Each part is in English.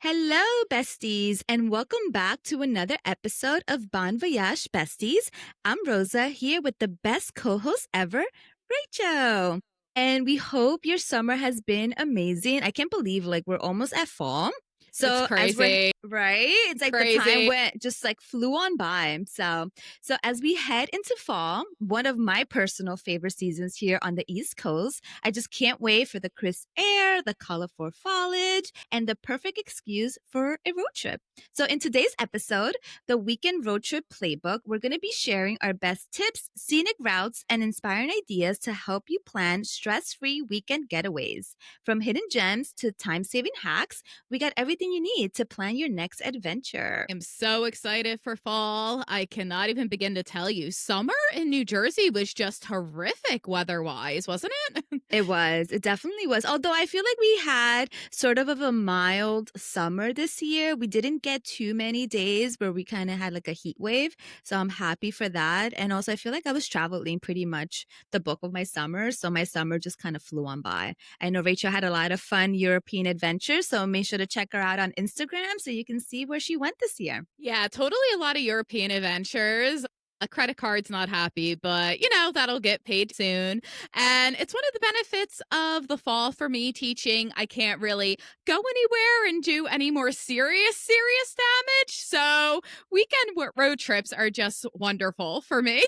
Hello, besties, and welcome back to another episode of Bon Voyage Besties. I'm Rosa here with the best co host ever, Rachel. And we hope your summer has been amazing. I can't believe we're almost at fall. It's So as we're crazy. right, it's like the time Crazy. went just like flew on by. So as we head into fall, one of my personal favorite seasons here on the East Coast, I just can't wait for the crisp air, the colorful foliage, and the perfect excuse for a road trip. So in today's episode, the Weekend Road Trip Playbook, we're going to be sharing our best tips, scenic routes, and inspiring ideas to help you plan stress-free weekend getaways. From hidden gems to time-saving hacks, we got everything you need to plan your next adventure. I'm so excited for fall. I cannot even begin to tell you. Summer in New Jersey was just horrific weather-wise, wasn't it? It was. It definitely was. Although I feel like we had sort of a mild summer this year. We didn't get too many days where we kind of had like a heat wave. So I'm happy for that. And also, I feel like I was traveling pretty much the bulk of my summer. So my summer just kind of flew on by. I know Rachel had a lot of fun European adventures. So make sure to check her out on Instagram so you can see where she went this year. Yeah, totally a lot of European adventures. A credit card's not happy, but that'll get paid soon. And it's one of the benefits of the fall for me teaching. I can't really go anywhere and do any more serious damage. So weekend road trips are just wonderful for me.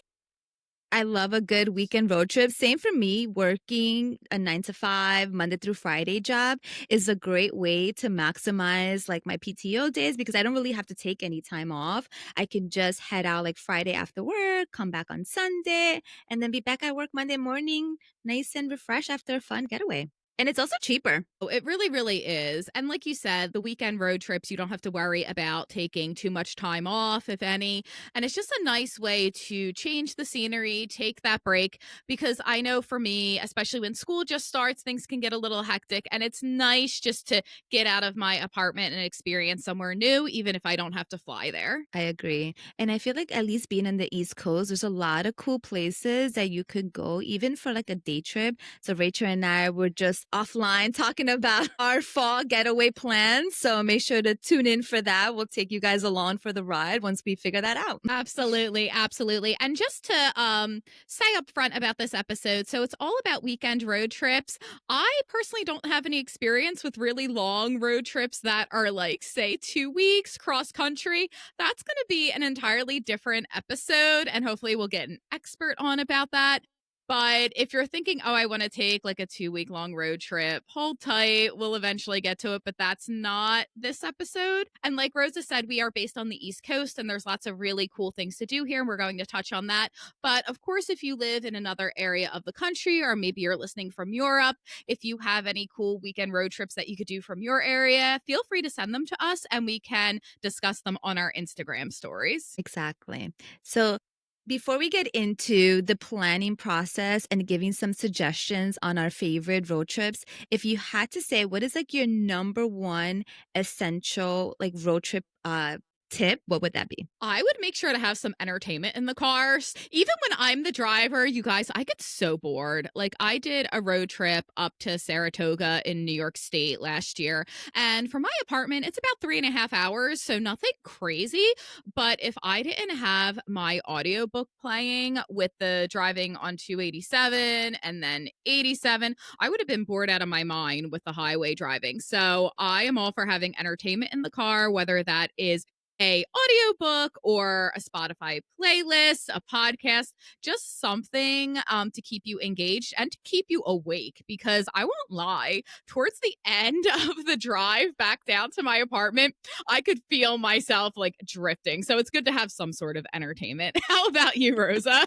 I love a good weekend road trip. Same for me. Working a 9 to 5, Monday through Friday job is a great way to maximize like my PTO days because I don't really have to take any time off. I can just head out like Friday after work, come back on Sunday, and then be back at work Monday morning, nice and refreshed after a fun getaway. And it's also cheaper. Oh, it really, really is. And like you said, the weekend road trips, you don't have to worry about taking too much time off, if any. And it's just a nice way to change the scenery, take that break. Because I know for me, especially when school just starts, things can get a little hectic. And it's nice just to get out of my apartment and experience somewhere new, even if I don't have to fly there. I agree. And I feel like at least being in the East Coast, there's a lot of cool places that you could go, even for like a day trip. So Rachel and I were just offline talking about our fall getaway plans. So make sure to tune in for that. We'll take you guys along for the ride once we figure that out. Absolutely, absolutely. And just to say up front about this episode, so it's all about weekend road trips. I personally don't have any experience with really long road trips that are like, say, 2 weeks cross country. That's going to be an entirely different episode, and hopefully we'll get an expert on about that. But if you're thinking, oh, I want to take like a 2 week long road trip, hold tight. We'll eventually get to it, but that's not this episode. And like Rosa said, we are based on the East Coast and there's lots of really cool things to do here. And we're going to touch on that. But of course, if you live in another area of the country, or maybe you're listening from Europe, if you have any cool weekend road trips that you could do from your area, feel free to send them to us and we can discuss them on our Instagram stories. Exactly. So before we get into the planning process and giving some suggestions on our favorite road trips, if you had to say what is like your number one essential like road trip tip, what would that be? I would make sure to have some entertainment in the cars. Even when I'm the driver, you guys, I get so bored. Like, I did a road trip up to Saratoga in New York State last year. And from my apartment, it's about 3.5 hours. So nothing crazy. But if I didn't have my audiobook playing with the driving on 287 and then 87, I would have been bored out of my mind with the highway driving. So I am all for having entertainment in the car, whether that is a audiobook or a Spotify playlist, a podcast, just something to keep you engaged and to keep you awake. Because I won't lie, towards the end of the drive back down to my apartment, I could feel myself like drifting. So it's good to have some sort of entertainment. How about you, Rosa?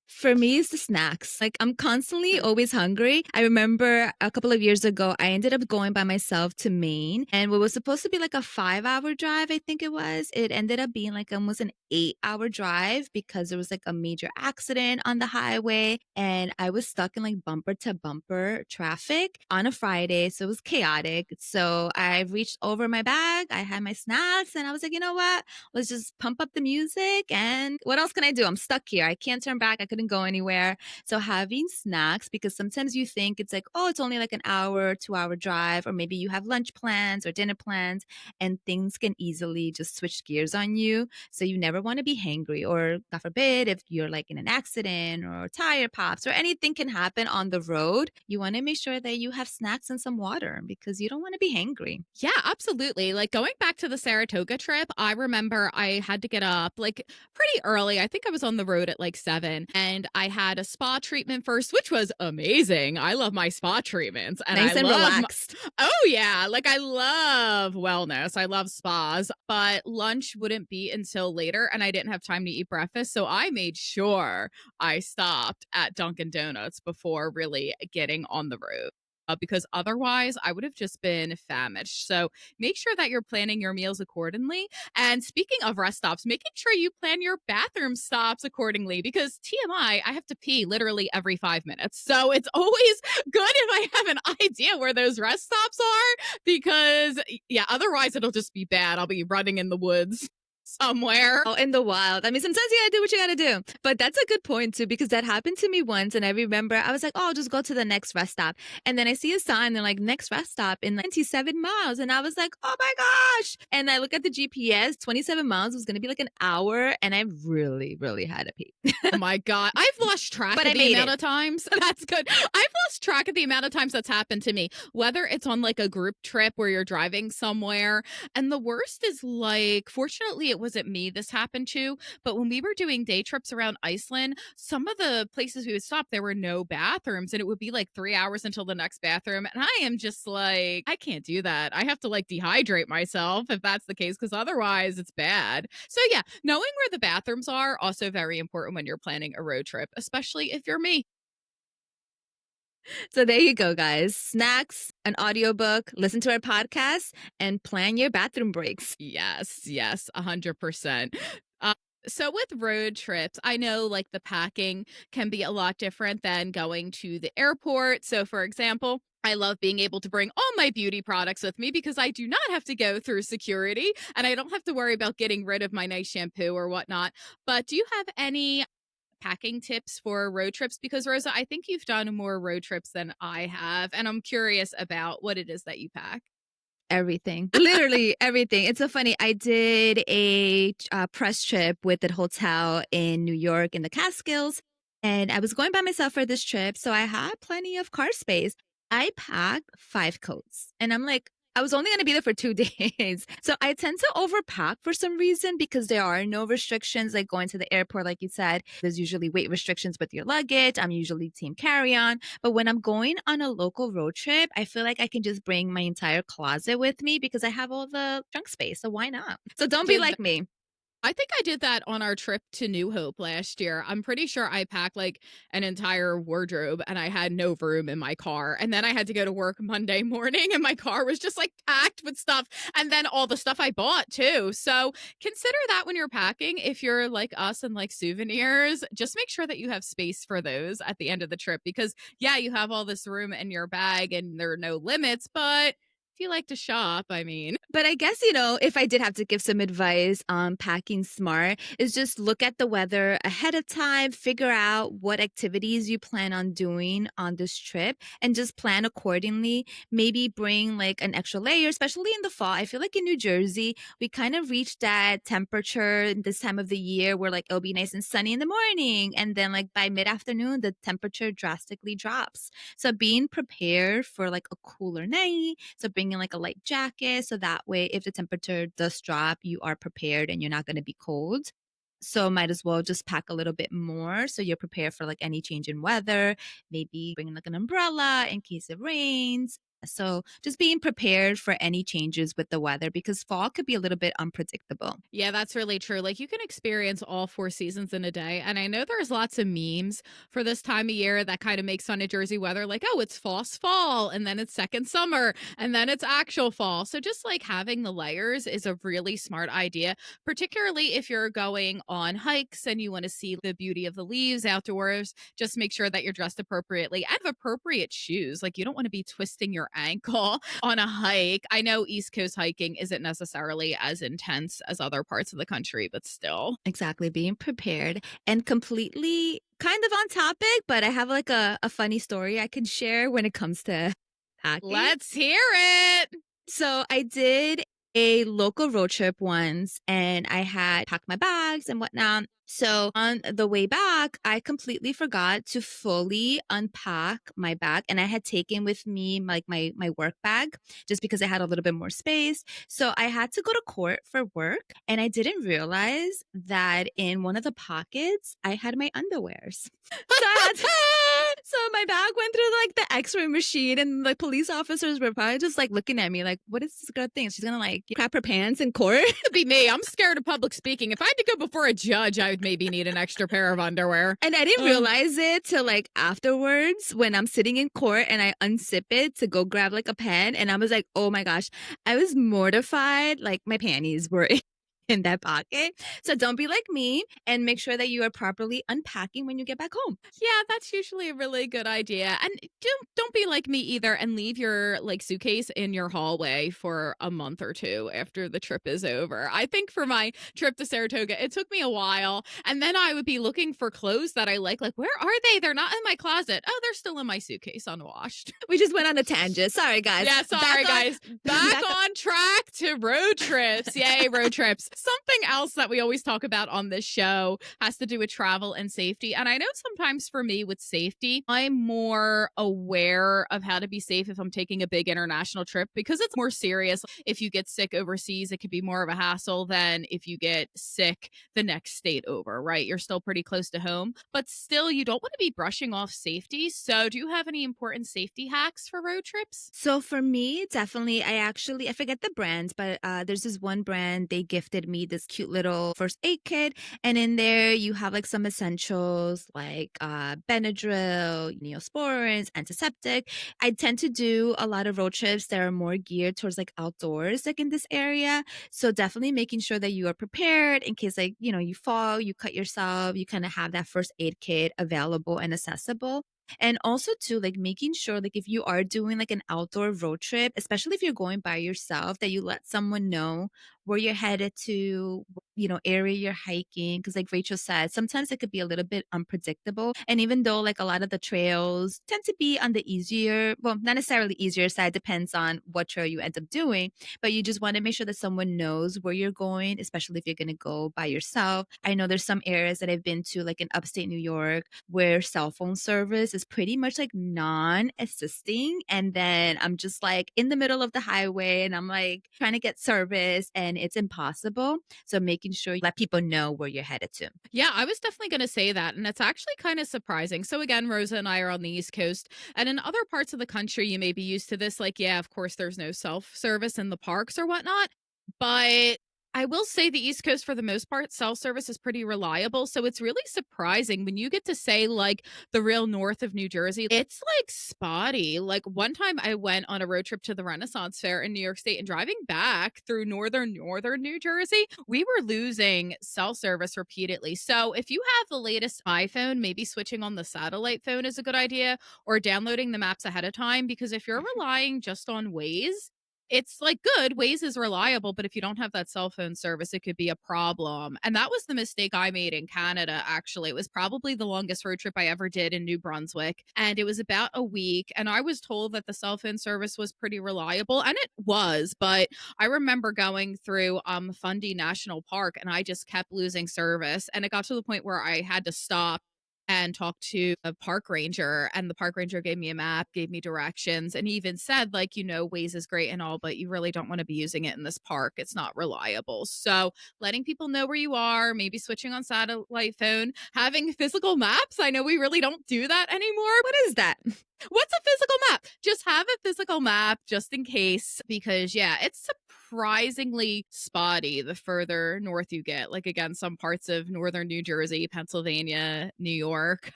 For me, it's the snacks. Like, I'm constantly always hungry. I remember a couple of years ago, I ended up going by myself to Maine, and what was supposed to be like a 5 hour drive, I think it was, it ended up being like almost an 8 hour drive because there was like a major accident on the highway, and I was stuck in like bumper to bumper traffic on a Friday. So it was chaotic. So I reached over my bag, I had my snacks, and I was like, you know what? Let's just pump up the music. And what else can I do? I'm stuck here. I can't turn back. I could couldn't go anywhere. So having snacks, because sometimes you think it's like, oh, it's only like an hour, 2 hour drive, or maybe you have lunch plans or dinner plans, and things can easily just switch gears on you. So you never want to be hangry, or God forbid, if you're like in an accident or tire pops or anything can happen on the road, you want to make sure that you have snacks and some water because you don't want to be hangry. Yeah, absolutely. Like going back to the Saratoga trip, I remember I had to get up like pretty early. I think I was on the road at like 7 and I had a spa treatment first, which was amazing. I love my spa treatments and I Nice and love relaxed. oh yeah, like I love wellness. I love spas, but lunch wouldn't be until later and I didn't have time to eat breakfast, so I made sure I stopped at Dunkin' Donuts before really getting on the road. Because otherwise I would have just been famished. So make sure that you're planning your meals accordingly. And speaking of rest stops, making sure you plan your bathroom stops accordingly because TMI, I have to pee literally every 5 minutes. So it's always good if I have an idea where those rest stops are because, yeah, otherwise it'll just be bad. I'll be running in the woods somewhere. Oh, in the wild. I mean, sometimes you gotta do what you gotta do. But that's a good point too, because that happened to me once. And I remember I was like, oh, I'll just go to the next rest stop. And then I see a sign, they're like, next rest stop in like 27 miles. And I was like, oh my gosh. And I look at the GPS, 27 miles was gonna be like an hour. And I really, really had to pee. Oh my God. I've lost track But of I the made amount it. of times. That's good. I've lost track of the amount of times that's happened to me, whether it's on like a group trip where you're driving somewhere. And the worst is like, fortunately, it wasn't me this happened to, but when we were doing day trips around Iceland, some of the places we would stop, there were no bathrooms and it would be like 3 hours until the next bathroom. And I am just like, I can't do that. I have to like dehydrate myself if that's the case, because otherwise it's bad. So yeah, knowing where the bathrooms are also very important when you're planning a road trip, especially if you're me. So there you go, guys. Snacks, an audiobook, listen to our podcast, and plan your bathroom breaks. Yes, yes, 100%. Uh, so with road trips, I know like the packing can be a lot different than going to the airport. So for example, I love being able to bring all my beauty products with me because I do not have to go through security and I don't have to worry about getting rid of my nice shampoo or whatnot. But do you have any packing tips for road trips? Because Rosa, I think you've done more road trips than I have, and I'm curious about what it is that you pack. Everything, literally everything. It's so funny. I did a press trip with the hotel in New York in the Catskills, and I was going by myself for this trip, so I had plenty of car space. I packed 5 coats, and I'm like, I was only going to be there for 2 days. So I tend to overpack for some reason because there are no restrictions like going to the airport, like you said. There's usually weight restrictions with your luggage. I'm usually team carry on. But when I'm going on a local road trip, I feel like I can just bring my entire closet with me because I have all the trunk space. So why not? So don't be Did like me. I think I did that on our trip to New Hope last year. I'm pretty sure I packed like an entire wardrobe and I had no room in my car. And then I had to go to work Monday morning and my car was just like packed with stuff and then all the stuff I bought too. So consider that when you're packing. If you're like us and like souvenirs, just make sure that you have space for those at the end of the trip because, yeah, you have all this room in your bag and there are no limits, but if you like to shop, I mean, But I guess, if I did have to give some advice on packing smart, is just look at the weather ahead of time, figure out what activities you plan on doing on this trip, and just plan accordingly. Maybe bring like an extra layer, especially in the fall. I feel like in New Jersey, we kind of reached that temperature this time of the year where like it'll be nice and sunny in the morning. And then like by mid afternoon, the temperature drastically drops. So being prepared for like a cooler night. So bringing like a light jacket. So that way, if the temperature does drop, you are prepared and you're not going to be cold. So might as well just pack a little bit more so you're prepared for like any change in weather. Maybe bring like an umbrella in case it rains. So just being prepared for any changes with the weather because fall could be a little bit unpredictable. yeah, that's really true. Like you can experience all four seasons in a day. And I know there's lots of memes for this time of year that kind of makes fun of Jersey weather, like, oh, it's false fall, and then it's second summer, and then it's actual fall. So just like having the layers is a really smart idea, particularly if you're going on hikes and you want to see the beauty of the leaves outdoors. Just make sure that you're dressed appropriately and have appropriate shoes. Like you don't want to be twisting your your ankle on a hike. I know East Coast hiking isn't necessarily as intense as other parts of the country, but still. Exactly, being prepared and completely kind of on topic, but I have like a funny story I can share when it comes to packing. Let's hear it. So I did a local road trip once and I had packed my bags and whatnot. So on the way back, I completely forgot to fully unpack my bag and I had taken with me like my work bag just because I had a little bit more space. So I had to go to court for work and I didn't realize that in one of the pockets I had my underwears. So I had to, so my bag went through like the X-ray machine, and the police officers were probably just like looking at me like, "What is this girl think? She's gonna like crap her pants in court?" Could be me. I'm scared of public speaking. If I had to go before a judge, I would maybe need an extra pair of underwear. And I didn't realize it till like afterwards when I'm sitting in court and I unzip it to go grab like a pen, and I was like, "Oh my gosh!" I was mortified. Like my panties were in that pocket. So don't be like me and make sure that you are properly unpacking when you get back home. Yeah, that's usually a really good idea. And don't be like me either and leave your like suitcase in your hallway for a month or two after the trip is over. I think for my trip to Saratoga, it took me a while, and then I would be looking for clothes that I like where are they? They're not in my closet. Oh, they're still in my suitcase unwashed. We just went on a tangent. Sorry, guys. Yeah, sorry Back on- guys. Back on track to road trips. Yay, road trips. Something else that we always talk about on this show has to do with travel and safety. And I know sometimes for me with safety, I'm more aware of how to be safe if I'm taking a big international trip because it's more serious. If you get sick overseas, it could be more of a hassle than if you get sick the next state over, right? You're still pretty close to home, but still you don't want to be brushing off safety. So do you have any important safety hacks for road trips? So for me, definitely, I forget the brands, but there's this one brand, they gifted me this cute little first aid kit. And in there, you have like some essentials like Benadryl, Neosporins, antiseptic. I tend to do a lot of road trips that are more geared towards like outdoors, like in this area. So definitely making sure that you are prepared in case like, you fall, you cut yourself, you kind of have that first aid kit available and accessible. And also too, like making sure like if you are doing like an outdoor road trip, especially if you're going by yourself, that you let someone know where you're headed to, area you're hiking. Cause like Rachel said, sometimes it could be a little bit unpredictable. And even though like a lot of the trails tend to be on the easier, well, not necessarily easier side, depends on what trail you end up doing, but you just want to make sure that someone knows where you're going, especially if you're going to go by yourself. I know there's some areas that I've been to, like in upstate New York, where cell phone service is pretty much like non-assisting. And then I'm just like in the middle of the highway and I'm like trying to get service and it's impossible. So making sure you let people know where you're headed to. Yeah, I was definitely going to say that. And it's actually kind of surprising. So, again, Rosa and I are on the East Coast. And in other parts of the country, you may be used to this. Like, yeah, of course, there's no self service in the parks or whatnot. But I will say the East Coast, for the most part, self service is pretty reliable. So it's really surprising when you get to say, like, the real north of New Jersey, it's like spotty. Like, one time I went on a road trip to the Renaissance Fair in New York State and driving back through northern New Jersey, we were losing cell service repeatedly. So if you have the latest iPhone, maybe switching on the satellite phone is a good idea or downloading the maps ahead of time. Because if you're relying just on Waze, it's like good. Waze is reliable, but if you don't have that cell phone service, it could be a problem. And that was the mistake I made in Canada, actually. It was probably the longest road trip I ever did in New Brunswick. And it was about a week. And I was told that the cell phone service was pretty reliable. And it was, but I remember going through Fundy National Park and I just kept losing service. And it got to the point where I had to stop and talked to a park ranger, and the park ranger gave me a map, gave me directions, and he even said, like, Waze is great and all, but you really don't want to be using it in this park. It's not reliable. So letting people know where you are, maybe switching on satellite phone, having physical maps. I know we really don't do that anymore. What is that? What's a physical map? Just have a physical map just in case, because yeah, it's surprisingly spotty the further north you get. Like, again, some parts of northern New Jersey, Pennsylvania, New York,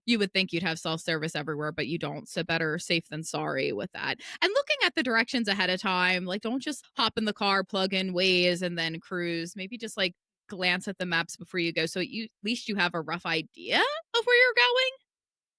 you would think you'd have self-service everywhere, but you don't. So better safe than sorry with that. And looking at the directions ahead of time, like, don't just hop in the car, plug in Waze, and then cruise. Maybe just like glance at the maps before you go, so at least you have a rough idea of where you're going.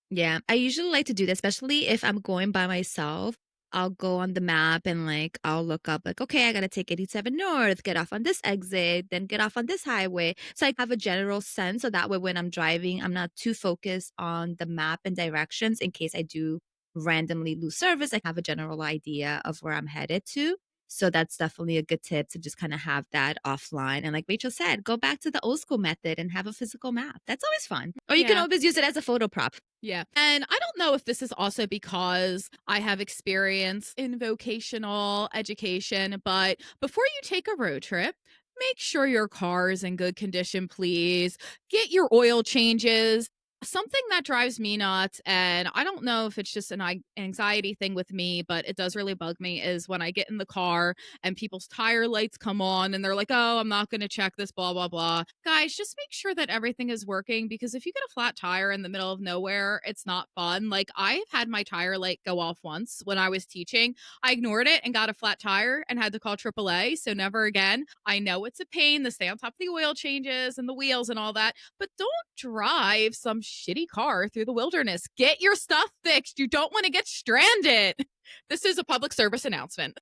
Yeah, I usually like to do that, especially if I'm going by myself. I'll go on the map and like I'll look up like, okay, I gotta take 87 north, get off on this exit, then get off on this highway. So I have a general sense. So that way when I'm driving, I'm not too focused on the map and directions in case I do randomly lose service. I have a general idea of where I'm headed to. So that's definitely a good tip to just kind of have that offline. And like Rachel said, go back to the old school method and have a physical map. That's always fun. Or you can Yeah. always use it as a photo prop. Yeah. And I don't know if this is also because I have experience in vocational education, but before you take a road trip, make sure your car is in good condition, please. Get your oil changes. Something that drives me nuts, and I don't know if it's just an anxiety thing with me, but it does really bug me, is when I get in the car and people's tire lights come on and they're like, oh, I'm not going to check this, blah, blah, blah. Guys, just make sure that everything is working, because if you get a flat tire in the middle of nowhere, it's not fun. Like, I've had my tire light go off once when I was teaching. I ignored it and got a flat tire and had to call AAA. So never again. I know it's a pain to stay on top of the oil changes and the wheels and all that, but don't drive some shitty car through the wilderness. Get your stuff fixed. You don't want to get stranded. This is a public service announcement.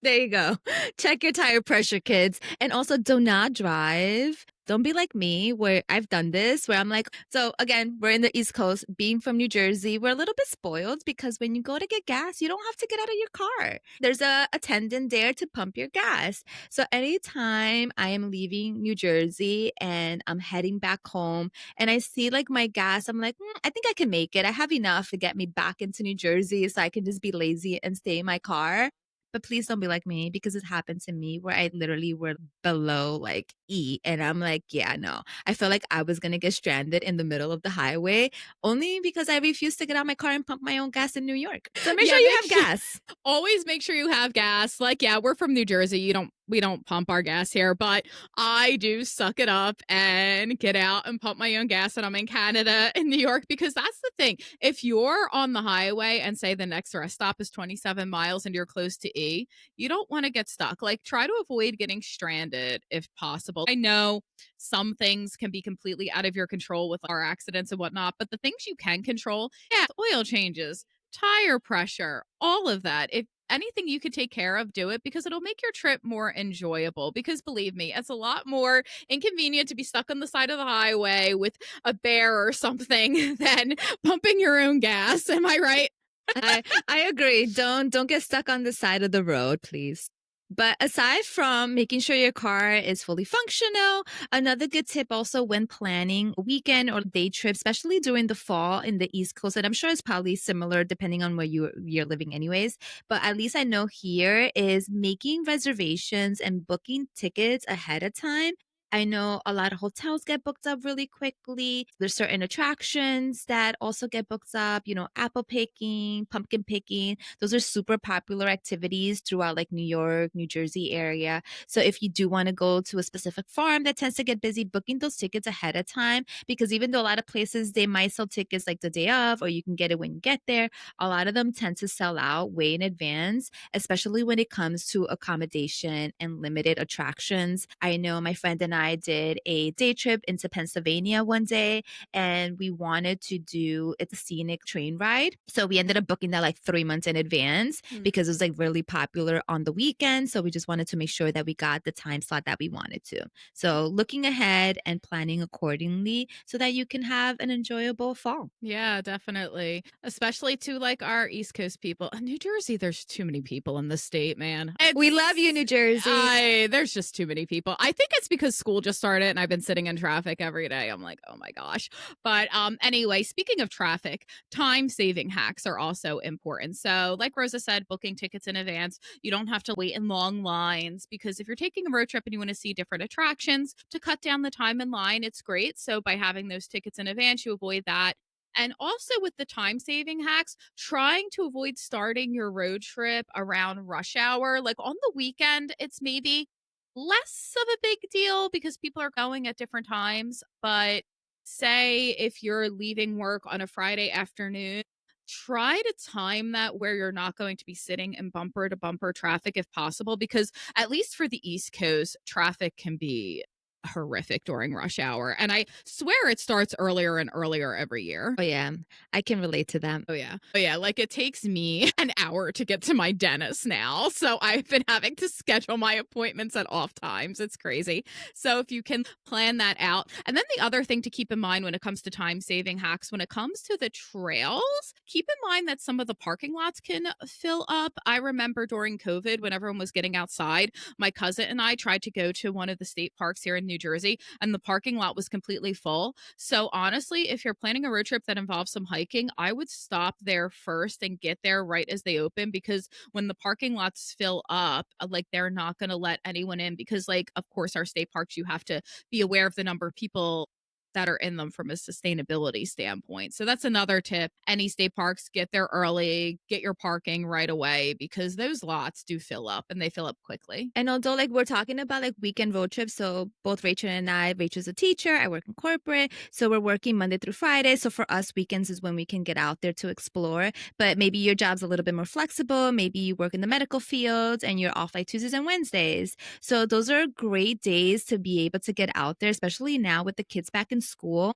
There you go. Check your tire pressure, kids. And also, do not drive. Don't be like me, where I've done this, where I'm like, so again, we're in the East Coast. Being from New Jersey, we're a little bit spoiled because when you go to get gas, you don't have to get out of your car. There's a attendant there to pump your gas. So anytime I am leaving New Jersey and I'm heading back home and I see like my gas, I'm like, I think I can make it. I have enough to get me back into New Jersey so I can just be lazy and stay in my car. But please don't be like me because it happened to me where I literally were below like E. And I'm like, yeah, no. I felt like I was going to get stranded in the middle of the highway only because I refused to get out my car and pump my own gas in New York. So make Yeah, sure you make have sure gas. always make sure you have gas. Like, yeah, we're from New Jersey. We don't pump our gas here, but I do suck it up and get out and pump my own gas. And I'm in Canada and New York, because that's the thing. If you're on the highway and say the next rest stop is 27 miles and you're close to E, you don't want to get stuck. Like, try to avoid getting stranded if possible. I know some things can be completely out of your control with our accidents and whatnot, but the things you can control, yeah, oil changes, tire pressure, all of that. If anything you could take care of, do it, because it'll make your trip more enjoyable. Because believe me, it's a lot more inconvenient to be stuck on the side of the highway with a bear or something than pumping your own gas. Am I right? I agree. Don't get stuck on the side of the road, please. But aside from making sure your car is fully functional, another good tip also when planning a weekend or day trip, especially during the fall in the East Coast, and I'm sure it's probably similar depending on where you're living anyways, but at least I know here is making reservations and booking tickets ahead of time. I know a lot of hotels get booked up really quickly. There's certain attractions that also get booked up, apple picking, pumpkin picking. Those are super popular activities throughout like New York, New Jersey area. So if you do want to go to a specific farm that tends to get busy, booking those tickets ahead of time, because even though a lot of places they might sell tickets like the day of, or you can get it when you get there, a lot of them tend to sell out way in advance, especially when it comes to accommodation and limited attractions. I know my friend and I did a day trip into Pennsylvania one day, and we wanted to do it's a scenic train ride. So we ended up booking that like 3 months in advance because it was like really popular on the weekend. So we just wanted to make sure that we got the time slot that we wanted to. So looking ahead and planning accordingly so that you can have an enjoyable fall. Yeah, definitely. Especially to like our East Coast people. In New Jersey, there's too many people in the state, man. We love you, New Jersey. There's just too many people. I think it's because school just started and I've been sitting in traffic every day. I'm like, oh my gosh. But anyway, speaking of traffic, time saving hacks are also important. So, like Rosa said, booking tickets in advance. You don't have to wait in long lines, because if you're taking a road trip and you want to see different attractions to cut down the time in line, it's great. So by having those tickets in advance, you avoid that. And also with the time saving hacks, trying to avoid starting your road trip around rush hour. Like on the weekend, it's maybe less of a big deal because people are going at different times. But say if you're leaving work on a Friday afternoon, try to time that where you're not going to be sitting in bumper to bumper traffic if possible, because at least for the East Coast, traffic can be horrific during rush hour. And I swear it starts earlier and earlier every year. Oh, yeah. I can relate to that. Oh, yeah. Oh, yeah, like, it takes me an hour to get to my dentist now, so I've been having to schedule my appointments at off times, it's crazy. So if you can plan that out and then the other thing to keep in mind when it comes to time-saving hacks, when it comes to the trails, keep in mind that some of the parking lots can fill up. I remember during COVID when everyone was getting outside, my cousin and I tried to go to one of the state parks here in New Jersey, and the parking lot was completely full. So honestly, if you're planning a road trip that involves some hiking, I would stop there first and get there right as they open because when the parking lots fill up, like they're not going to let anyone in because like of course our state parks you have to be aware of the number of people that are in them from a sustainability standpoint. So that's another tip. Any state parks, get there early, get your parking right away because those lots do fill up and they fill up quickly. And although like we're talking about like weekend road trips, so both Rachel and I, Rachel's a teacher, I work in corporate, so we're working Monday through Friday. So for us, weekends is when we can get out there to explore. But maybe your job's a little bit more flexible. Maybe you work in the medical field and you're off like Tuesdays and Wednesdays. So those are great days to be able to get out there, especially now with the kids back in school.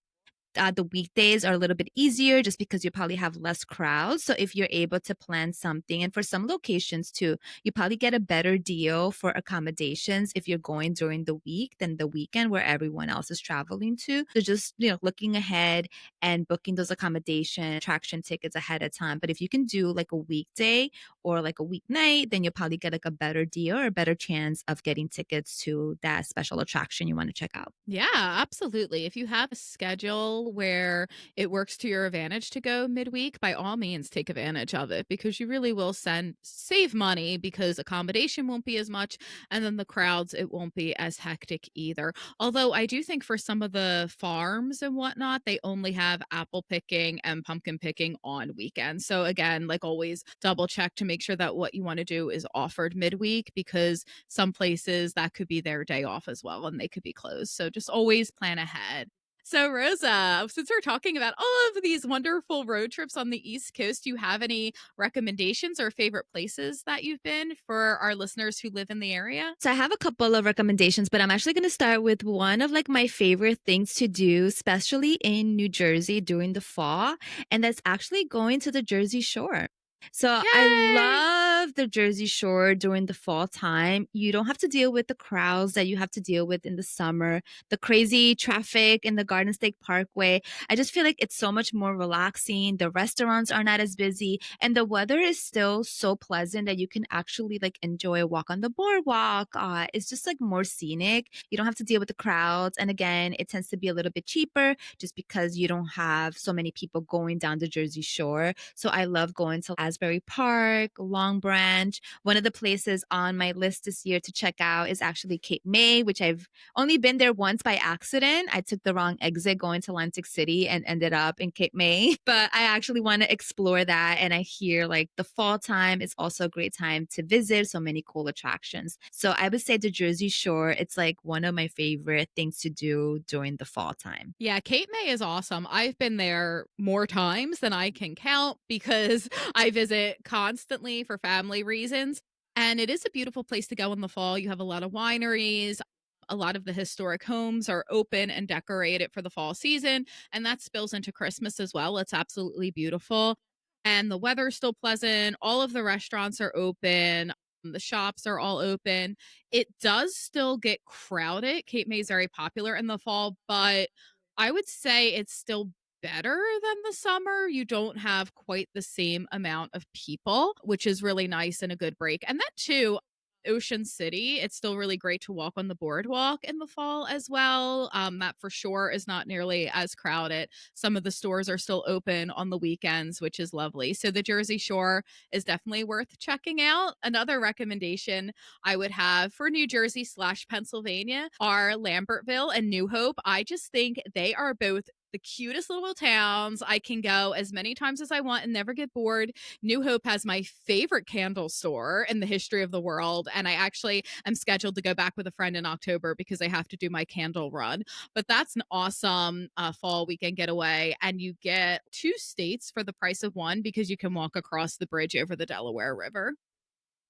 The weekdays are a little bit easier just because you probably have less crowds. So if you're able to plan something, and for some locations too, you probably get a better deal for accommodations if you're going during the week than the weekend where everyone else is traveling to. So just, looking ahead and booking those accommodation attraction tickets ahead of time. But if you can do like a weekday or like a weeknight, then you'll probably get like a better deal or a better chance of getting tickets to that special attraction you want to check out. Yeah, absolutely. If you have a schedule where it works to your advantage to go midweek, by all means take advantage of it because you really will save money because accommodation won't be as much and then the crowds it won't be as hectic either. Although I do think for some of the farms and whatnot, they only have apple picking and pumpkin picking on weekends. So again, like always double check to make sure that what you want to do is offered midweek because some places that could be their day off as well and they could be closed. So just always plan ahead. So, Rosa, since we're talking about all of these wonderful road trips on the East Coast, do you have any recommendations or favorite places that you've been for our listeners who live in the area? So I have a couple of recommendations, but I'm actually going to start with one of like my favorite things to do, especially in New Jersey during the fall, and that's actually going to the Jersey Shore. So I Yay! love the Jersey Shore during the fall time. You don't have to deal with the crowds that you have to deal with in the summer, the crazy traffic in the Garden State Parkway. I just feel like it's so much more relaxing. The restaurants are not as busy, and the weather is still so pleasant that you can actually like enjoy a walk on the boardwalk. It's just like more scenic. You don't have to deal with the crowds, and again, it tends to be a little bit cheaper just because you don't have so many people going down the Jersey Shore. So I love going to Asbury Park, Long Branch. One of the places on my list this year to check out is actually Cape May, which I've only been there once by accident. I took the wrong exit going to Atlantic City and ended up in Cape May. But I actually want to explore that. And I hear like the fall time is also a great time to visit. So many cool attractions. So I would say the Jersey Shore, it's like one of my favorite things to do during the fall time. Yeah, Cape May is awesome. I've been there more times than I can count because I visit constantly for family reasons. And it is a beautiful place to go in the fall. You have a lot of wineries. A lot of the historic homes are open and decorated for the fall season, and that spills into Christmas as well. It's absolutely beautiful. And the weather is still pleasant. All of the restaurants are open. The shops are all open. It does still get crowded. Cape May is very popular in the fall, but I would say it's still better than the summer. You don't have quite the same amount of people, which is really nice and a good break. And that too, Ocean City, it's still really great to walk on the boardwalk in the fall as well. That for sure is not nearly as crowded. Some of the stores are still open on the weekends, which is lovely. So the Jersey Shore is definitely worth checking out. Another recommendation I would have for New Jersey slash Pennsylvania are Lambertville and New Hope. I just think they are both the cutest little towns. I can go as many times as I want and never get bored. New Hope has my favorite candle store in the history of the world. And I actually am scheduled to go back with a friend in October because I have to do my candle run. But that's an awesome fall weekend getaway. And you get two states for the price of one because you can walk across the bridge over the Delaware River.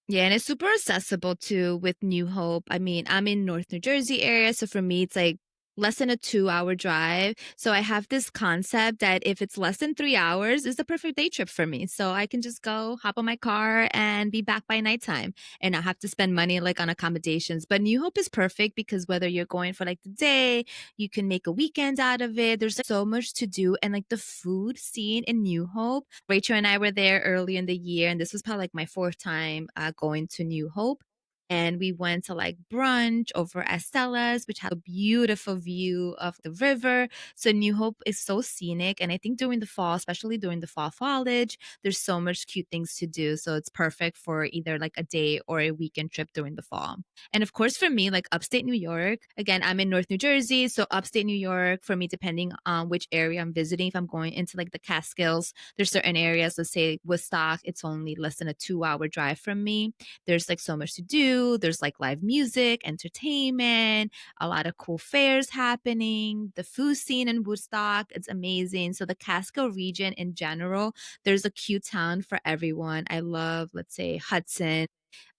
Yeah, and it's super accessible too with New Hope. I mean, I'm in North New Jersey area, so for me, it's like less than a 2 hour drive. So I have this concept that if it's less than 3 hours, it's the perfect day trip for me. So I can just go hop on my car and be back by nighttime and not have to spend money like on accommodations. But New Hope is perfect because whether you're going for like the day, you can make a weekend out of it. There's like so much to do. And like the food scene in New Hope, Rachel and I were there early in the year, and this was probably like my fourth time going to New Hope. And we went to like brunch over at Stella's, which had a beautiful view of the river. So New Hope is so scenic. And I think during the fall, especially during the fall foliage, there's so much cute things to do. So it's perfect for either like a day or a weekend trip during the fall. And of course, for me, like upstate New York, again, I'm in North New Jersey. So upstate New York, for me, depending on which area I'm visiting, if I'm going into like the Catskills, there's certain areas, let's say Woodstock, it's only less than a 2 hour drive from me. There's like so much to do. There's like live music, entertainment, a lot of cool fairs happening. The food scene in Woodstock, it's amazing. So the Catskill region in general, there's a cute town for everyone. I love, let's say, Hudson.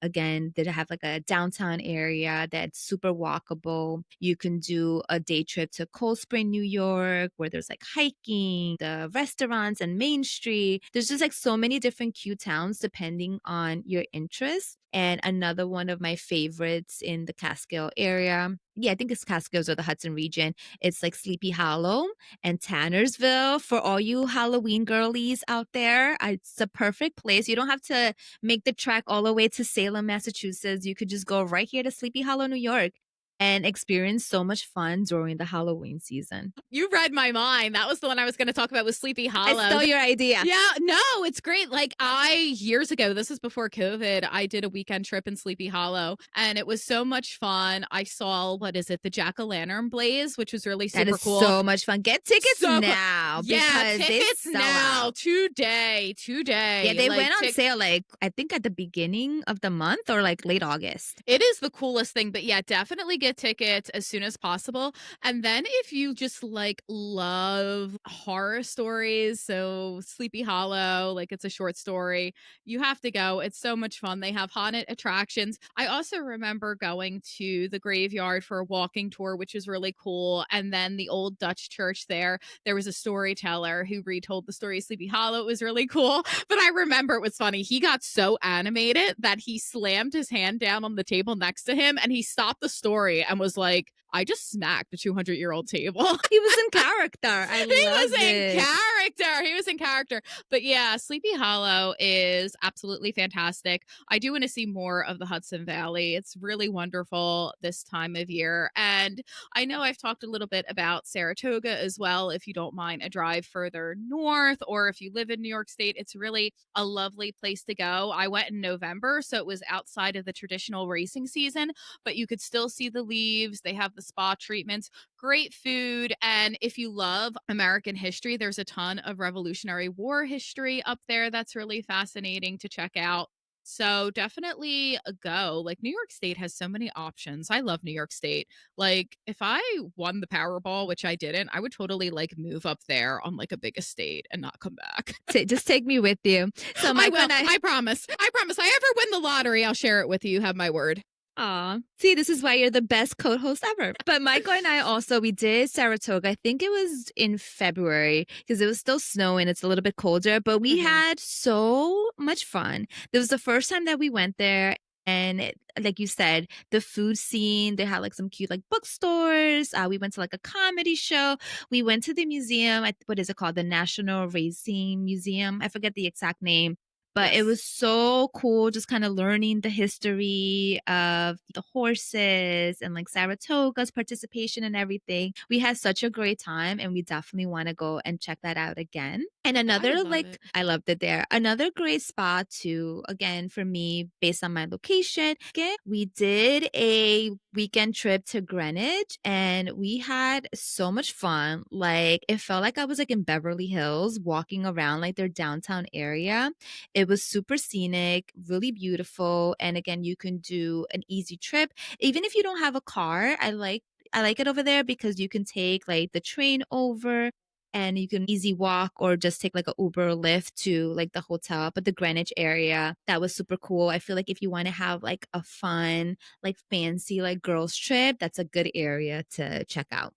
Again, they have like a downtown area that's super walkable. You can do a day trip to Cold Spring, New York, where there's like hiking, the restaurants and Main Street. There's just like so many different cute towns depending on your interests. And another one of my favorites in the Catskill area. Yeah, I think it's Catskills or the Hudson region. It's like Sleepy Hollow and Tannersville for all you Halloween girlies out there. It's a perfect place. You don't have to make the trek all the way to Salem, Massachusetts. You could just go right here to Sleepy Hollow, New York, and experience so much fun during the Halloween season. You read my mind. That was the one I was going to talk about with Sleepy I Hollow. stole your idea. Yeah, no, it's great. Like years ago, this was before COVID, I did a weekend trip in Sleepy Hollow and it was so much fun. I saw, what is it, the Jack-o'-lantern blaze, which was really That super is cool. so much fun. Get tickets So cool. now Yeah, because they tickets sell now, out. today. Yeah, they Like, went on sale like I think at the beginning of the month or like late August. it is the coolest thing, but yeah, definitely get tickets as soon as possible. And then if you just like love horror stories, so Sleepy Hollow, like it's a short story, you have to go. It's so much fun. They have haunted attractions. I also remember going to the graveyard for a walking tour, which is really cool. And then the old Dutch church there was a storyteller who retold the story of Sleepy Hollow. It was really cool. But I remember it was funny. He got so animated that he slammed his hand down on the table next to him and he stopped the story and was like, I just smacked a 200-year-old table. He was in character. I He was loved in it. character. He was in character. But yeah, Sleepy Hollow is absolutely fantastic. I do want to see more of the Hudson Valley. It's really wonderful this time of year. And I know I've talked a little bit about Saratoga as well. If you don't mind a drive further north, or if you live in New York State, it's really a lovely place to go. I went in November, so it was outside of the traditional racing season, but you could still see the leaves. They have the spa treatments, great food. And if you love American history, there's a ton of Revolutionary War history up there that's really fascinating to check out. So definitely a go. Like New York State has so many options. I love New York State. Like if I won the Powerball, which I didn't, I would totally like move up there on like a big estate and not come back. Just take me with you. So I Michael will. and I I promise. I promise. I ever win the lottery, I'll share it with you. You have my word. Aw. See, this is why you're the best co-host ever. But Michael and I also, we did Saratoga. I think it was in February because it was still snowing. It's a little bit colder, but we had so much fun. It was the first time that we went there. And like you said, the food scene, they had like some cute like bookstores. We went to like a comedy show. We went to the museum. What is it called? The National Racing Museum. I forget the exact name. But it Yes. was so cool just kind of learning the history of the horses and like Saratoga's participation and everything. We had such a great time and we definitely want to go and check that out again. And I would another love like it. I loved it there. Another great spot too, again for me based on my location. Again, we did a weekend trip to Greenwich and we had so much fun. Like it felt like I was like in Beverly Hills walking around like their downtown area. It was super scenic, really beautiful. And again, you can do an easy trip. Even if you don't have a car, I like it over there because you can take like the train over and you can easy walk or just take like a Uber or Lyft to like the hotel. But the Greenwich area, that was super cool. I feel like if you want to have like a fun, like fancy, like girls trip, that's a good area to check out.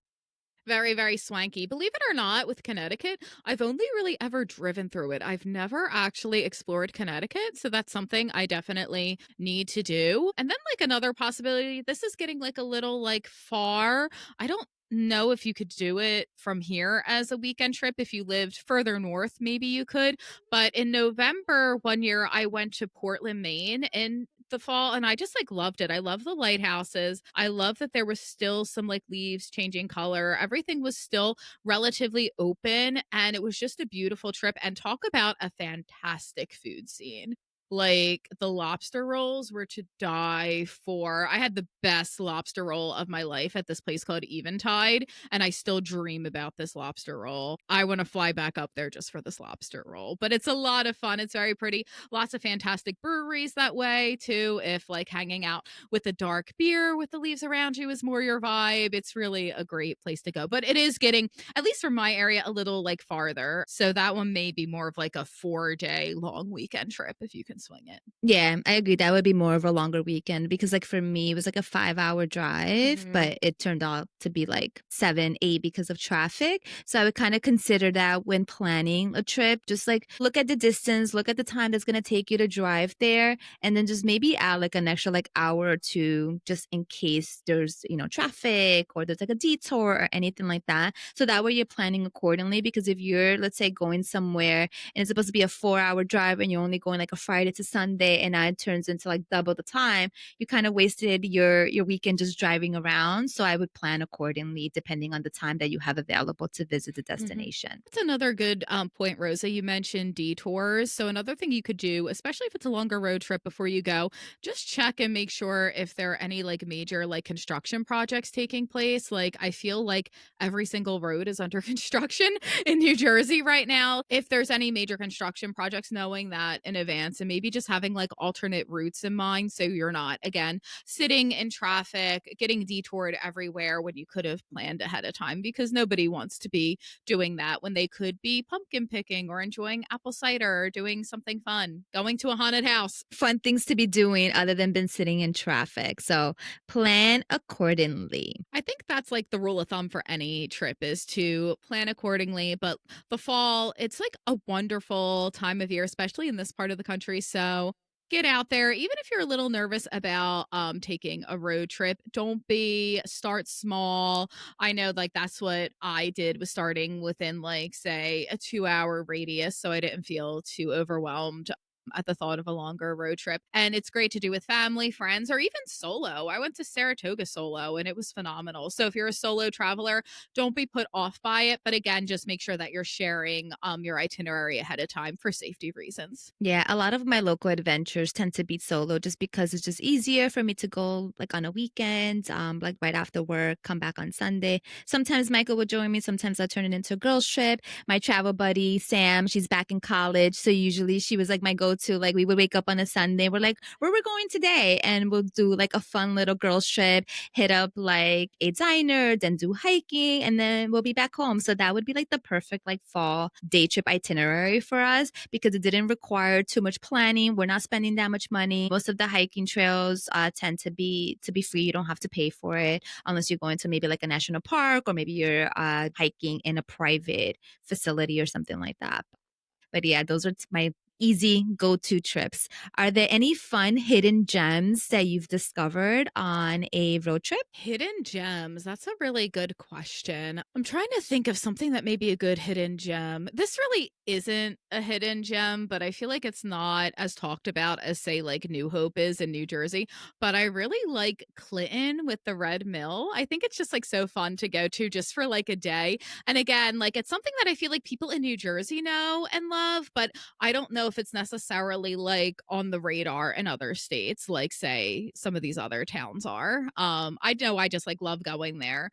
Very, very swanky. Believe it or not, with Connecticut, I've only really ever driven through it. I've never actually explored Connecticut. So that's something I definitely need to do. And then, like, another possibility, this is getting like a little like far. I don't know if you could do it from here as a weekend trip. If you lived further north, maybe you could. But in November, one year, I went to Portland, Maine, in the fall, and I just like loved it. I love the lighthouses. I love that there was still some like leaves changing color. Everything was still relatively open, and it was just a beautiful trip. And talk about a fantastic food scene. Like, the lobster rolls were to die for. I had the best lobster roll of my life at this place called Eventide, and I still dream about this lobster roll. I want to fly back up there just for this lobster roll. But it's a lot of fun. It's very pretty. Lots of fantastic breweries that way too. If like hanging out with a dark beer with the leaves around you is more your vibe, it's really a great place to go. But it is getting, at least from my area, a little like farther. So that one may be more of like a 4-day long weekend trip if you can swing it. Yeah, I agree. That would be more of a longer weekend because, like, for me, it was like a 5-hour drive, Mhm. but it turned out to be like 7, 8 because of traffic. So I would kind of consider that when planning a trip, just like look at the distance, look at the time that's going to take you to drive there, and then just maybe add like an extra like hour or two just in case there's, traffic or there's like a detour or anything like that. So that way you're planning accordingly because if you're, let's say, going somewhere and it's supposed to be a 4-hour drive and you're only going like a Friday to Sunday and now it turns into like double the time, you kind of wasted your weekend just driving around. So I would plan accordingly depending on the time that you have available to visit the Mhm. destination. That's another good point, Rosa. You mentioned detours. So, another thing you could do, especially if it's a longer road trip before you go, just check and make sure if there are any like major like construction projects taking place. Like, I feel like every single road is under construction in New Jersey right now. If there's any major construction projects, knowing that in advance and maybe just having like alternate routes in mind so you're not, again, sitting in traffic, getting detoured everywhere when you could have planned ahead of time because nobody wants to be doing that when they could be pumpkin picking or enjoying apple cider or doing something fun, going to a haunted house. Fun things to be doing other than been sitting in traffic. So plan accordingly. I think that's like the rule of thumb for any trip is to plan accordingly. But the fall, it's like a wonderful time of year, especially in this part of the country. So get out there. Even if you're a little nervous about taking a road trip, don't be. Start small. I know like that's what I did, was starting within like say a 2-hour radius. So I didn't feel too overwhelmed at the thought of a longer road trip. And it's great to do with family, friends, or even solo. I went to Saratoga solo and it was phenomenal. So if you're a solo traveler, don't be put off by it. But again, just make sure that you're sharing your itinerary ahead of time for safety reasons. Yeah, a lot of my local adventures tend to be solo just because it's just easier for me to go like on a weekend, like right after work, come back on Sunday. Sometimes Michael would join me, sometimes I turn it into a girls trip. My travel buddy, Sam, she's back in college. So usually she was like my go-to. Like we would wake up on a Sunday, we're like, where we're going today? And we'll do like a fun little girls trip, hit up like a diner, then do hiking, and then we'll be back home. So that would be like the perfect like fall day trip itinerary for us because it didn't require too much planning. We're not spending that much money. Most of the hiking trails tend to be free. You don't have to pay for it unless you're going to maybe like a national park or maybe you're hiking in a private facility or something like that. But yeah, those are my easy go-to trips. Are there any fun hidden gems that you've discovered on a road trip? Hidden gems. That's a really good question. I'm trying to think of something that may be a good hidden gem. This really isn't a hidden gem, but I feel like it's not as talked about as, say, like New Hope is in New Jersey. But I really like Clinton with the Red Mill. I think it's just like so fun to go to just for like a day. And again, like it's something that I feel like people in New Jersey know and love, but I don't know if it's necessarily like on the radar in other states, like say some of these other towns are. I know I just like love going there.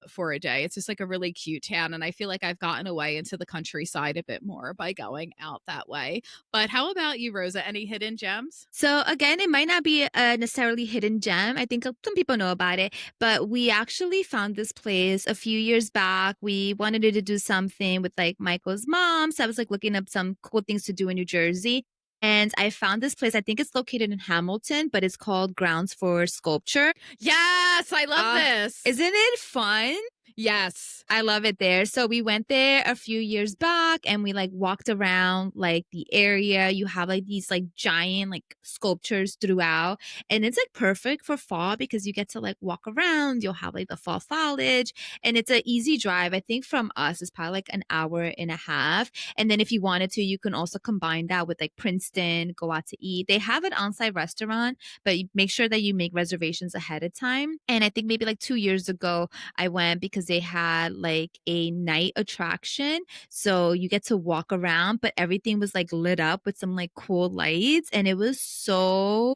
for a day. It's just like a really cute town. And I feel like I've gotten away into the countryside a bit more by going out that way. But how about you, Rosa? Any hidden gems? So again, it might not be a necessarily hidden gem. I think some people know about it, but we actually found this place a few years back. We wanted to do something with like Michael's mom, so I was like looking up some cool things to do in New Jersey. And I found this place. I think it's located in Hamilton, but it's called Grounds for Sculpture. Yes, I love this. Isn't it fun? Yes. I love it there. So we went there a few years back and we like walked around like the area. You have like these like giant like sculptures throughout. And it's like perfect for fall because you get to like walk around. You'll have like the fall foliage and it's an easy drive. I think from us it's probably like an hour and a half. And then if you wanted to, you can also combine that with like Princeton, go out to eat. They have an on-site restaurant, but you make sure that you make reservations ahead of time. And I think maybe like 2 years ago, I went because they had like a night attraction. So you get to walk around, but everything was like lit up with some like cool lights. And it was so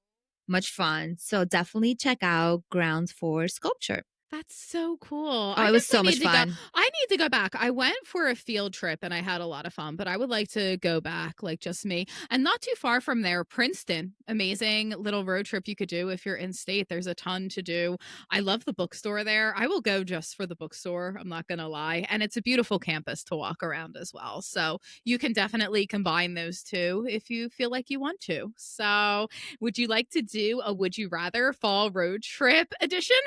much fun. So definitely check out Grounds for Sculpture. That's so cool. Oh, I it was so definitely much need to go. fun. I need to go back. I went for a field trip and I had a lot of fun, but I would like to go back, like just me. And not too far from there, Princeton. Amazing little road trip you could do if you're in state. There's a ton to do. I love the bookstore there. I will go just for the bookstore. I'm not going to lie. And it's a beautiful campus to walk around as well. So you can definitely combine those two if you feel like you want to. So would you like to do a Would You Rather Fall Road Trip edition?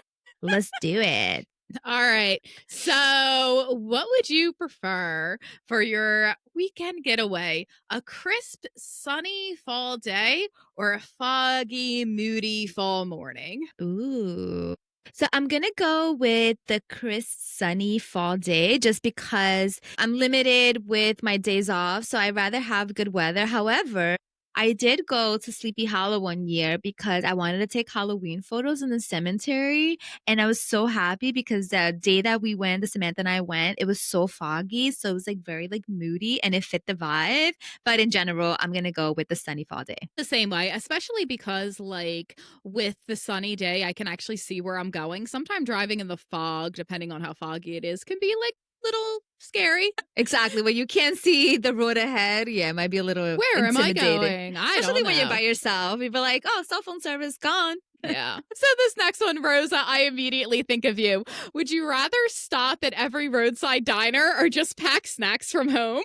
Let's do it. All right. So, what would you prefer for your weekend getaway? A crisp, sunny fall day or a foggy, moody fall morning? Ooh. So I'm gonna go with the crisp, sunny fall day just because I'm limited with my days off. So I'd rather have good weather. However, I did go to Sleepy Hollow one year because I wanted to take Halloween photos in the cemetery. And I was so happy because the day that we went, the Samantha and I went, it was so foggy. So it was like very like moody and it fit the vibe. But in general, I'm gonna go with the sunny fall day. The same way, especially because, like, with the sunny day, I can actually see where I'm going. Sometimes driving in the fog, depending on how foggy it is, can be like little scary. Exactly. When you can't see the road ahead, yeah, it might be a little Where am I intimidating. going? I Especially don't when you're know. by yourself. You'd be like, oh, cell phone service gone. Yeah. So this next one, Rosa, I immediately think of you. Would you rather stop at every roadside diner or just pack snacks from home?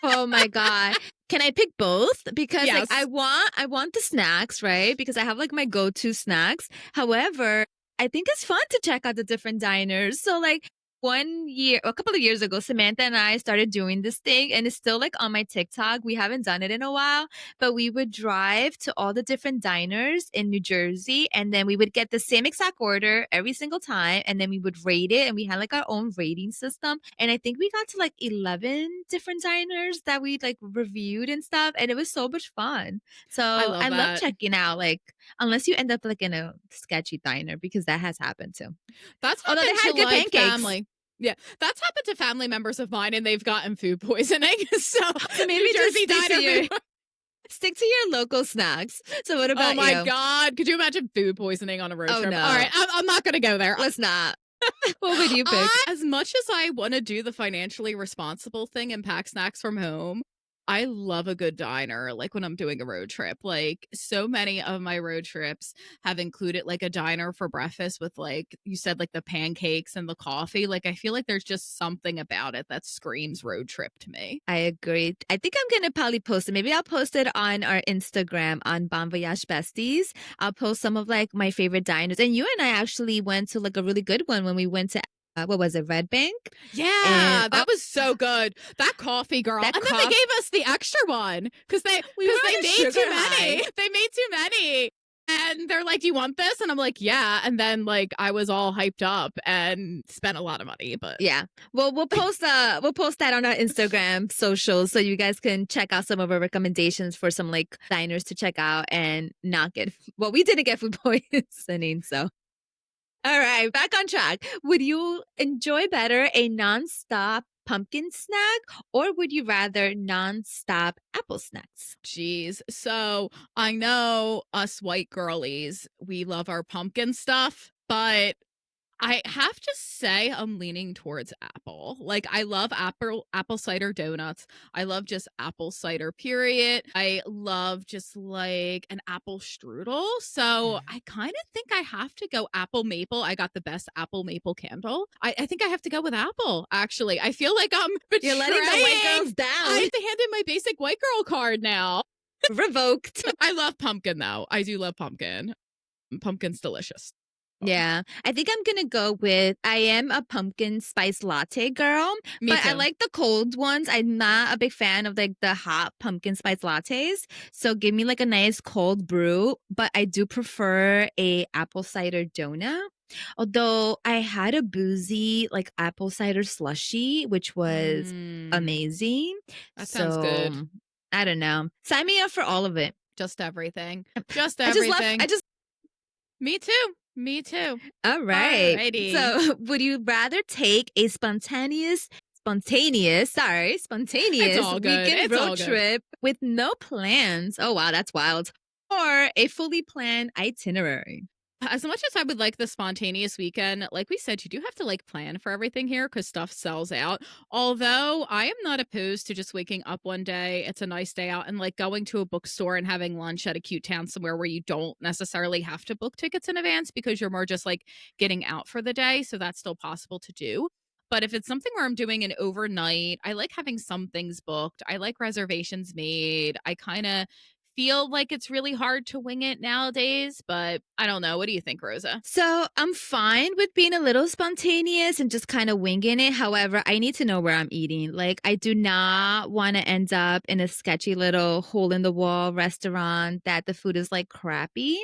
Oh my God. Can I pick both? Because like Yes. I want the snacks, right? Because I have like my go-to snacks. However, I think it's fun to check out the different diners. So like a couple of years ago, Samantha and I started doing this thing and it's still like on my TikTok. We haven't done it in a while, but we would drive to all the different diners in New Jersey and then we would get the same exact order every single time and then we would rate it and we had like our own rating system. And I think we got to like 11 different diners that we like reviewed and stuff and it was so much fun. I So love I love that. checking out like unless you end up like in a sketchy diner because that has happened too. That's Although they happened to had good like pancakes. family. Yeah, that's happened to family members of mine and they've gotten food poisoning. So So maybe New just Jersey diner food. stick to your local snacks. So what Oh about my you? God. Could you imagine food poisoning on a road Oh trip? All no. right. I'm not going to go there. Let's not. What would you pick? As much as I want to do the financially responsible thing and pack snacks from home, I love a good diner, like when I'm doing a road trip. Like, so many of my road trips have included like a diner for breakfast with, like you said, like the pancakes and the coffee. Like, I feel like there's just something about it that screams road trip to me. I agree. I think I'm gonna probably post it. Maybe I'll post it on our Instagram on Bon Voyage Besties. I'll post some of like my favorite diners. And you and I actually went to like a really good one when we went to what was it, Red Bank? And Yeah, that was so good. That coffee, girl. that And then they gave us the extra one because they We were on a made sugar too many. high. They made too many. And they're like, "Do you want this?" And I'm like, "Yeah." And then like I was all hyped up and spent a lot of money, but Yeah. Well, we'll post that on our Instagram socials so you guys can check out some of our recommendations for some like diners to check out and not get well, we didn't get food poisoning, so all right, back on track. Would you enjoy better a nonstop pumpkin snack or would you rather nonstop apple snacks? geez. So I know us white girlies, we love our pumpkin stuff, but I have to say I'm leaning towards apple. Like, I love apple cider donuts. I love just apple cider, period. I love just like an apple strudel. So I kind of think I have to go apple maple. I got the best apple maple candle. I think I have to go with apple, actually. I feel like I'm You're betraying. letting the white girls I down. have to hand in my basic white girl card now. Revoked. I love pumpkin, though. I do love pumpkin. Pumpkin's delicious. Yeah, I think I'm gonna go with I am a pumpkin spice latte girl, Me but I too. like the cold ones. I'm not a big fan of like the hot pumpkin spice lattes. So give me like a nice cold brew, but I do prefer a apple cider donut. Although I had a boozy like apple cider slushy, which was Mm, amazing. that sounds good. So I don't know. Sign me up for all of it. Just everything. Just I just love I everything. just Me too. Me too. All right. Alrighty. So, would you rather take a It's spontaneous all good. weekend It's road all good. trip with no plans? Oh, wow, that's wild. Or a fully planned itinerary? As much as I would like the spontaneous weekend, like we said, you do have to like plan for everything here because stuff sells out. Although I am not opposed to just waking up one day, it's a nice day out, and like going to a bookstore and having lunch at a cute town somewhere where you don't necessarily have to book tickets in advance because you're more just like getting out for the day. So that's still possible to do. But if it's something where I'm doing an overnight, I like having some things booked. I like reservations made. I kind of feel like it's really hard to wing it nowadays, but I don't know. What do you think, Rosa? So, I'm fine with being a little spontaneous and just kind of winging it. However, I need to know where I'm eating. Like, I do not want to end up in a sketchy little hole in the wall restaurant that the food is like crappy.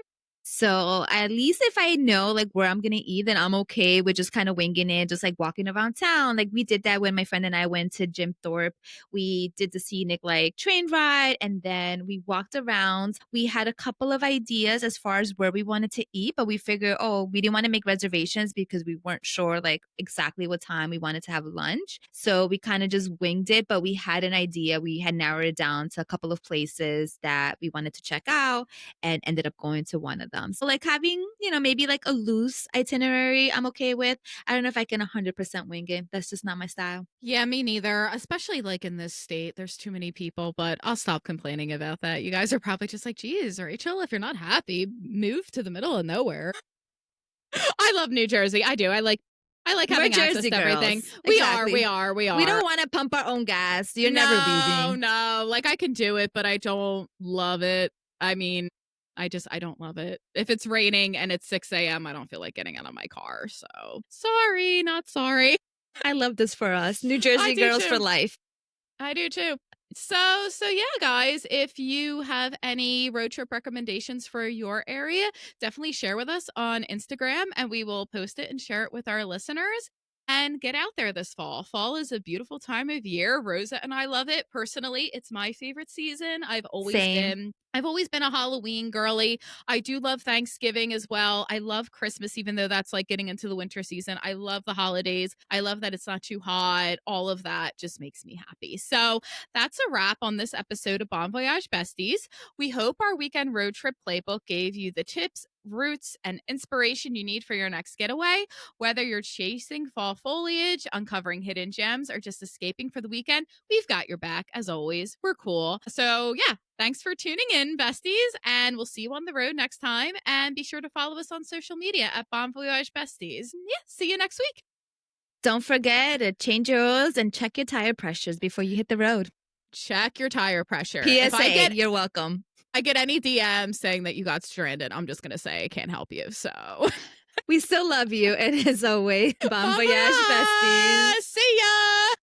So at least if I know like where I'm gonna eat, then I'm okay with just kind of winging it, just like walking around town. Like we did that when my friend and I went to Jim Thorpe. We did the scenic like train ride and then we walked around. We had a couple of ideas as far as where we wanted to eat, but we figured, oh, we didn't want to make reservations because we weren't sure like exactly what time we wanted to have lunch. So we kind of just winged it, but we had an idea. We had narrowed it down to a couple of places that we wanted to check out and ended up going to one of them. So like having, maybe like a loose itinerary, I'm okay with. I don't know if I can 100% wing it. That's just not my style. Yeah, me neither. Especially like in this state, there's too many people, but I'll stop complaining about that. You guys are probably just like, geez, Rachel, if you're not happy, move to the middle of nowhere. I love New Jersey. I do. I like We're having access Jersey to everything. girls. We are, Exactly. we are, we We are. don't want to pump our own gas. You're never No, leaving. no. Like I can do it, but I don't love it. I mean, I don't love it. If it's raining and it's 6 a.m., I don't feel like getting out of my car. So sorry, not sorry. I love this for us. New I Jersey do girls for too. life. I do too. So yeah, guys, if you have any road trip recommendations for your area, definitely share with us on Instagram and we will post it and share it with our listeners. And get out there this fall. Fall is a beautiful time of year. Rosa and I love it. Personally, it's my favorite season. Same. I've always been a Halloween girly. I do love Thanksgiving as well. I love Christmas, even though that's like getting into the winter season. I love the holidays. I love that it's not too hot. All of that just makes me happy. So that's a wrap on this episode of Bon Voyage Besties. We hope our weekend road trip playbook gave you the tips, routes, and inspiration you need for your next getaway. Whether you're chasing fall foliage, uncovering hidden gems, or just escaping for the weekend, we've got your back as always. We're cool. So, yeah, thanks for tuning in, besties, and we'll see you on the road next time. And be sure to follow us on social media at Bon Voyage Besties. Yeah, see you next week. Don't forget to change your oils and check your tire pressures before you hit the road. Check your tire pressure. If PSA, you're welcome. I get any DM saying that you got stranded, I'm just going to say I can't help you. So, We still love you. And as always, bon bon voyage, besties. voyage! See ya!